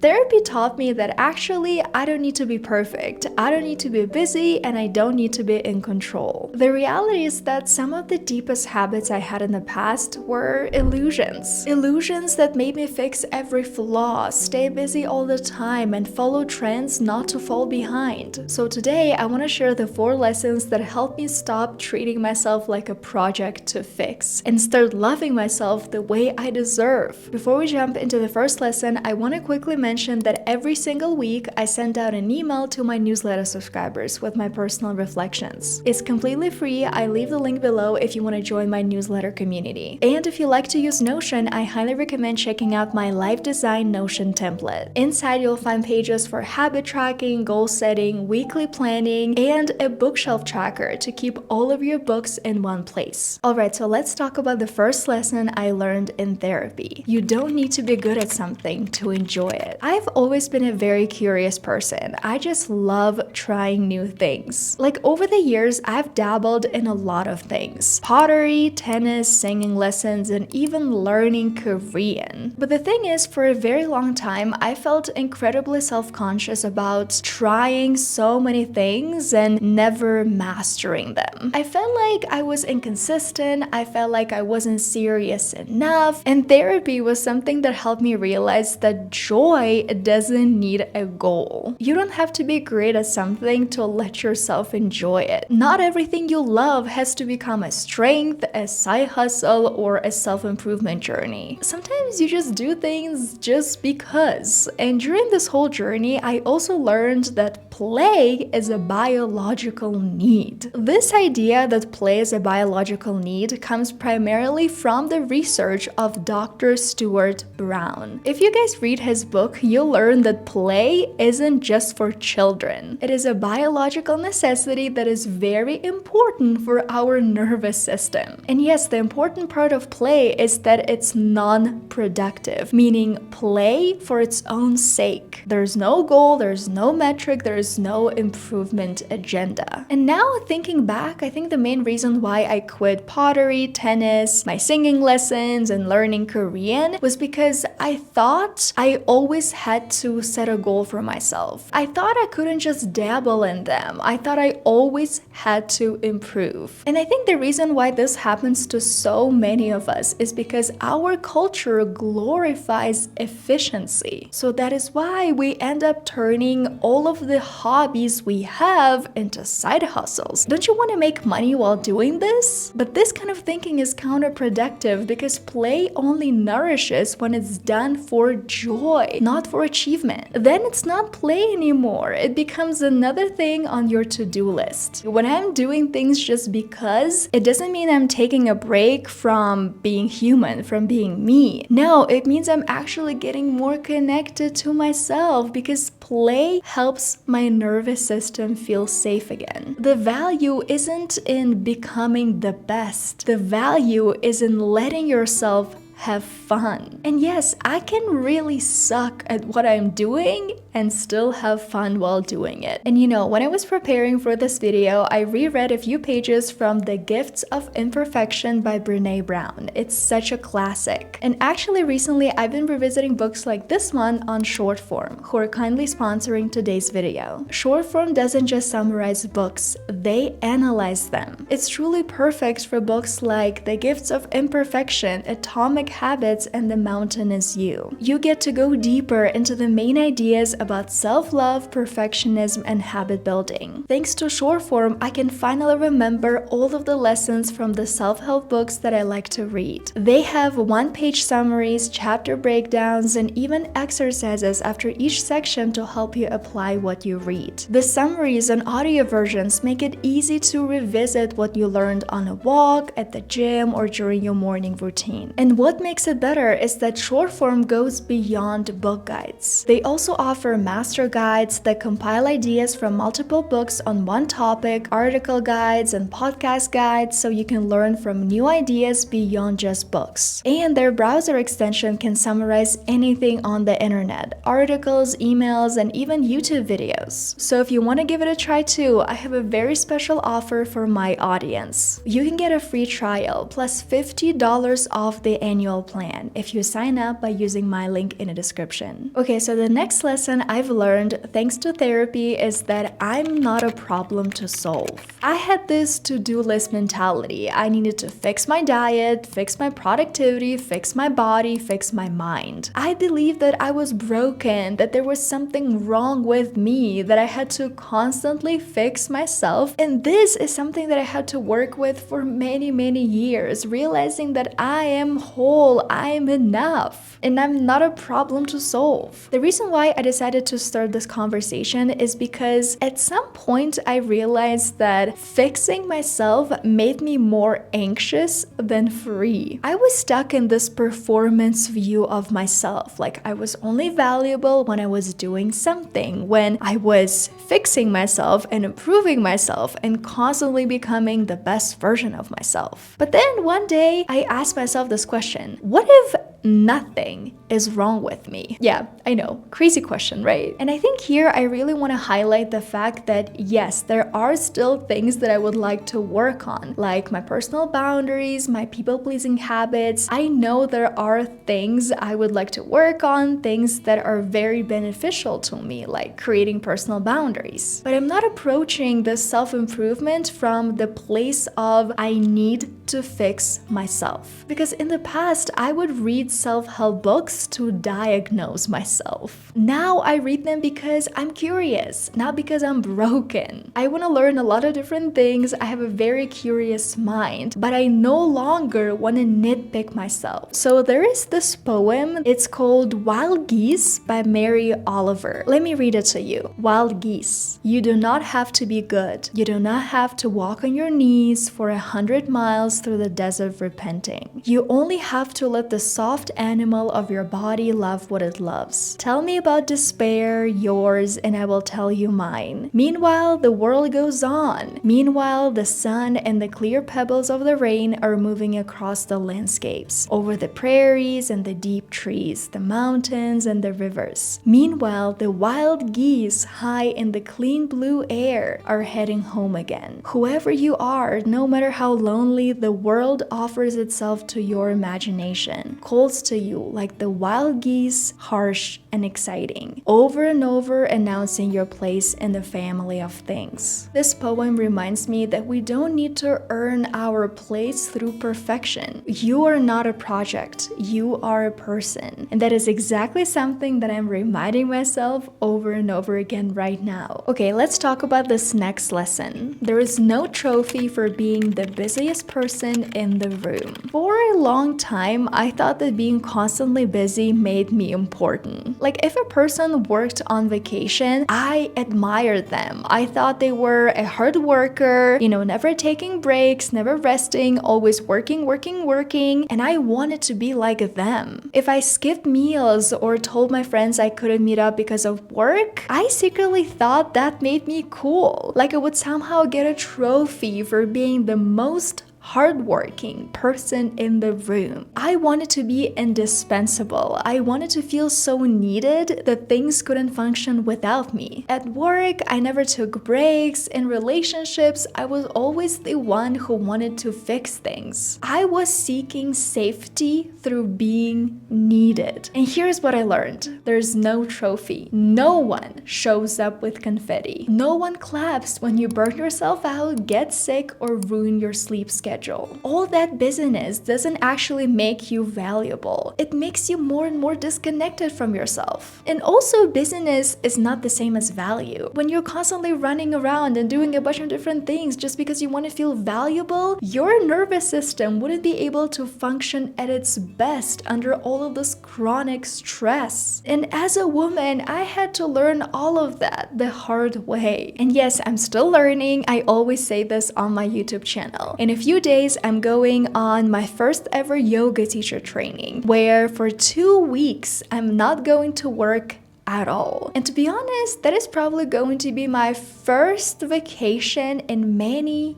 Therapy taught me that actually I don't need to be perfect, I don't need to be busy, and I don't need to be in control. The reality is that some of the deepest habits I had in the past were illusions. Illusions that made me fix every flaw, stay busy all the time, and follow trends not to fall behind. So today I want to share the 4 lessons that help me stop treating myself like a project to fix and start loving myself the way I deserve. Before we jump into the first lesson, I want to quickly mention that every single week I send out an email to my newsletter subscribers with my personal reflections. It's completely free. I leave the link below if you want to join my newsletter community. And if you like to use Notion, I highly recommend checking out my life design Notion template. Inside you'll find pages for habit tracking, goal setting, weekly planning, and a bookshelf tracker to keep all of your books in one place. Alright, so let's talk about the first lesson I learned in therapy. You don't need to be good at something to enjoy it. I've always been a very curious person. I just love trying new things. Like over the years, I've dabbled in a lot of things. Pottery, tennis, singing lessons, and even learning Korean. But the thing is, for a very long time, I felt incredibly self-conscious about trying so many things and never mastering them. I felt like I was inconsistent, I felt like I wasn't serious enough, and therapy was something that helped me realize that joy doesn't need a goal. You don't have to be great at something to let yourself enjoy it. Not everything you love has to become a strength, a side hustle, or a self-improvement journey. Sometimes you just do things just because. And during this whole journey, I also learned that play is a biological need. This idea that play is a biological need comes primarily from the research of Dr. Stuart Brown. If you guys read his book, you'll learn that play isn't just for children. It is a biological necessity that is very important for our nervous system. And yes, the important part of play is that it's non-productive, meaning play for its own sake. There's no goal, there's no metric, there's no improvement agenda. And now thinking back, I think the main reason why I quit pottery, tennis, my singing lessons, and learning Korean was because I thought I always had to set a goal for myself. I thought I couldn't just dabble in them. I thought I always had to improve. And I think the reason why this happens to so many of us is because our culture glorifies efficiency. So that is why we end up turning all of the hobbies we have into side hustles. Don't you want to make money while doing this? But this kind of thinking is counterproductive because play only nourishes when it's done for joy, not for achievement. Then it's not play anymore. It becomes another thing on your to-do list. When I'm doing things just because, it doesn't mean I'm taking a break from being human, from being me. No, it means I'm actually getting more connected to myself because play helps my nervous system feel safe again. The value isn't in becoming the best. The value is in letting yourself have fun. And yes, I can really suck at what I'm doing and still have fun while doing it. And you know, when I was preparing for this video, I reread a few pages from The Gifts of Imperfection by Brené Brown. It's such a classic. And actually recently, I've been revisiting books like this one on Shortform, who are kindly sponsoring today's video. Shortform doesn't just summarize books, they analyze them. It's truly perfect for books like The Gifts of Imperfection, Atomic Habits, and The Mountain Is You. You get to go deeper into the main ideas about self-love, perfectionism, and habit building. Thanks to Shortform, I can finally remember all of the lessons from the self-help books that I like to read. They have one-page summaries, chapter breakdowns, and even exercises after each section to help you apply what you read. The summaries and audio versions make it easy to revisit what you learned on a walk, at the gym, or during your morning routine. And what makes it better is that Shortform goes beyond book guides. They also offer master guides that compile ideas from multiple books on one topic, article guides, and podcast guides so you can learn from new ideas beyond just books. And their browser extension can summarize anything on the internet, articles, emails, and even YouTube videos. So if you want to give it a try too, I have a very special offer for my audience. You can get a free trial plus $50 off the annual annual plan if you sign up by using my link in the description. Okay, so the next lesson I've learned thanks to therapy is that I'm not a problem to solve. I had this to-do list mentality. I needed to fix my diet, fix my productivity, fix my body, fix my mind. I believed that I was broken, that there was something wrong with me, that I had to constantly fix myself. And this is something that I had to work with for many, many years, realizing that I am whole, I am enough, and I'm not a problem to solve. The reason why I decided to start this conversation is because at some point I realized that fixing myself made me more anxious than free. I was stuck in this performance view of myself, like I was only valuable when I was doing something, when I was fixing myself and improving myself and constantly becoming the best version of myself. But then one day I asked myself this question: what if nothing is wrong with me? Yeah, I know, crazy question, right? And I think here I really want to highlight the fact that yes, there are still things that I would like to work on, like my personal boundaries, my people-pleasing habits. I know there are things I would like to work on, things that are very beneficial to me, like creating personal boundaries. But I'm not approaching this self-improvement from the place of I need to fix myself. Because in the past, I would read self-help books to diagnose myself. Now I read them because I'm curious, not because I'm broken. I want to learn a lot of different things. I have a very curious mind, but I no longer want to nitpick myself. So there is this poem, it's called Wild Geese by Mary Oliver. Let me read it to you. Wild geese, you do not have to be good. You do not have to walk on your knees for 100 miles through the desert repenting. You only have to let the soft animal of your body love what it loves. Tell me about despair, yours, and I will tell you mine. Meanwhile, the world goes on. Meanwhile, the sun and the clear pebbles of the rain are moving across the landscapes, over the prairies and the deep trees, the mountains and the rivers. Meanwhile, the wild geese high in the clean blue air are heading home again. Whoever you are, no matter how lonely, the world offers itself to your imagination, calls to you like the wild geese, harsh and exciting, over and over announcing your place in the family of things. This poem reminds me that we don't need to earn our place through perfection. You are not a project, you are a person. And that is exactly something that I'm reminding myself over and over again right now. Okay, let's talk about this next lesson. There is no trophy for being the busiest person in the room. For a long time, I thought that being constantly busy made me important. Like if a person worked on vacation, I admired them. I thought they were a hard worker, never taking breaks, never resting, always working, and I wanted to be like them. If I skipped meals or told my friends I couldn't meet up because of work, I secretly thought that made me cool. Like I would somehow get a trophy for being the most hardworking person in the room. I wanted to be indispensable. I wanted to feel so needed that things couldn't function without me. At work, I never took breaks. In relationships, I was always the one who wanted to fix things. I was seeking safety through being needed. And here's what I learned. There's no trophy. No one shows up with confetti. No one claps when you burn yourself out, get sick, or ruin your sleep schedule. All that busyness doesn't actually make you valuable. It makes you more and more disconnected from yourself. And also, busyness is not the same as value. When you're constantly running around and doing a bunch of different things just because you want to feel valuable, your nervous system wouldn't be able to function at its best under all of this chronic stress. And as a woman, I had to learn all of that the hard way. And yes, I'm still learning. I always say this on my YouTube channel. In a few days, I'm going on my first ever yoga teacher training, where for 2 weeks, I'm not going to work at all. And to be honest, that is probably going to be my first vacation in many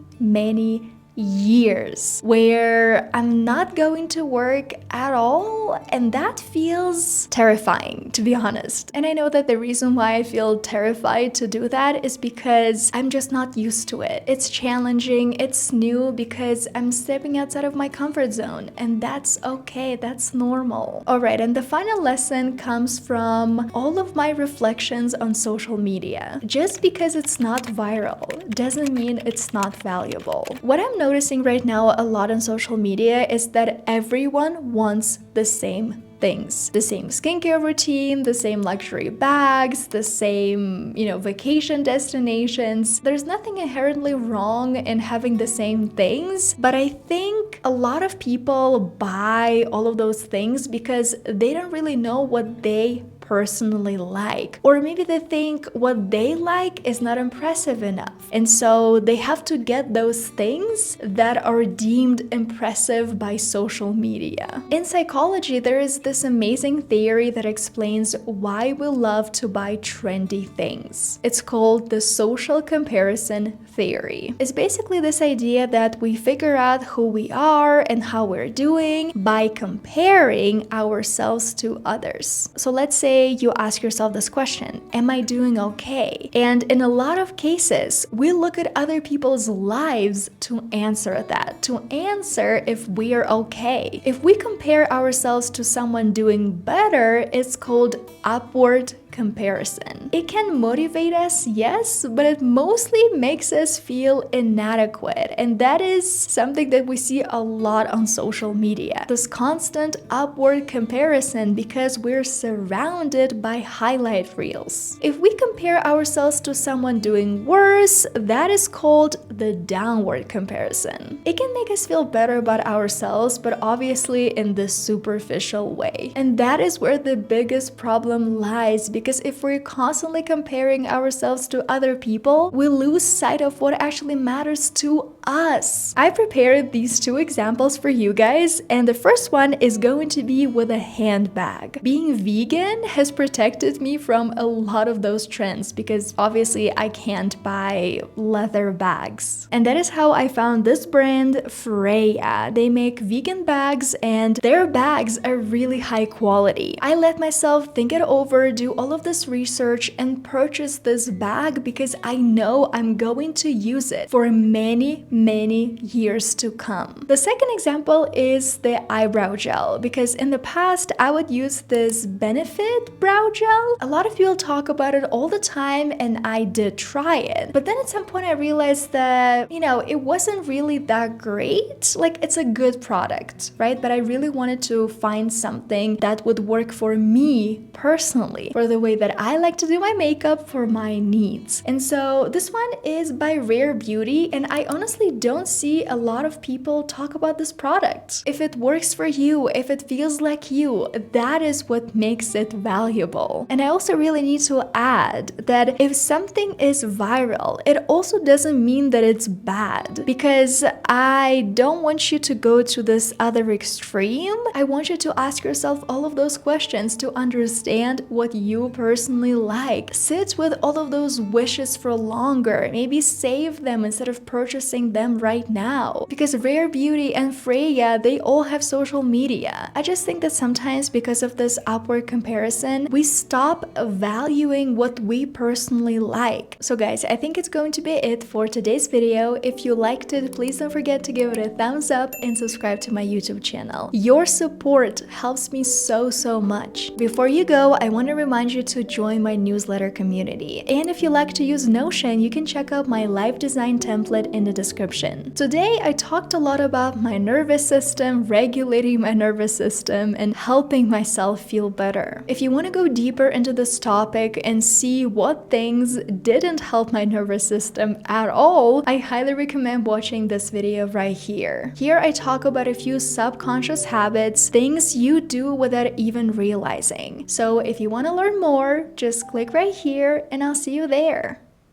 years where I'm not going to work at all, and that feels terrifying, to be honest. And I know that the reason why I feel terrified to do that is because I'm just not used to it. It's challenging, it's new, because I'm stepping outside of my comfort zone, and that's okay, that's normal. Alright, and the final lesson comes from all of my reflections on social media. Just because it's not viral doesn't mean it's not valuable. What I'm noticing right now a lot on social media is that everyone wants the same things. The same skincare routine, the same luxury bags, the same, vacation destinations. There's nothing inherently wrong in having the same things, but I think a lot of people buy all of those things because they don't really know what they personally like, or maybe they think what they like is not impressive enough, and so they have to get those things that are deemed impressive by social media. In psychology, there is this amazing theory that explains why we love to buy trendy things. It's called the social comparison theory. It's basically this idea that we figure out who we are and how we're doing by comparing ourselves to others. So let's say you ask yourself this question: am I doing okay? And in a lot of cases, we look at other people's lives to answer that, to answer if we are okay. If we compare ourselves to someone doing better, it's called upward comparison. It can motivate us, yes, but it mostly makes us feel inadequate, and that is something that we see a lot on social media. This constant upward comparison because we're surrounded by highlight reels. If we compare ourselves to someone doing worse, that is called the downward comparison. It can make us feel better about ourselves, but obviously in this superficial way. And that is where the biggest problem lies, because if we're constantly comparing ourselves to other people, we lose sight of what actually matters to us. I prepared these two examples for you guys, and the first one is going to be with a handbag. Being vegan has protected me from a lot of those trends because obviously I can't buy leather bags. And that is how I found this brand, Freya. They make vegan bags and their bags are really high quality. I let myself think it over, do all of this research, and purchase this bag because I know I'm going to use it for many years to come. The second example is the eyebrow gel, because in the past I would use this Benefit brow gel. A lot of people talk about it all the time and I did try it, but then at some point I realized that, it wasn't really that great. Like, it's a good product, right? But I really wanted to find something that would work for me personally, for the way that I like to do my makeup, for my needs. And so this one is by Rare Beauty, and I honestly don't see a lot of people talk about this product. If it works for you, if it feels like you, that is what makes it valuable. And I also really need to add that if something is viral, it also doesn't mean that it's bad, because I don't want you to go to this other extreme. I want you to ask yourself all of those questions to understand what you personally like. Sit with all of those wishes for longer. Maybe save them instead of purchasing them right now. Because Rare Beauty and Freya, they all have social media. I just think that sometimes because of this upward comparison, we stop valuing what we personally like. So guys, I think it's going to be it for today's video. If you liked it, please don't forget to give it a thumbs up and subscribe to my YouTube channel. Your support helps me so much. Before you go, I want to remind you to join my newsletter community. And if you like to use Notion, you can check out my live design template in the description. Today, I talked a lot about my nervous system, regulating my nervous system, and helping myself feel better. If you want to go deeper into this topic and see what things didn't help my nervous system at all, I highly recommend watching this video right here. Here I talk about a few subconscious habits, things you do without even realizing. So if you want to learn more, just click right here and I'll see you there.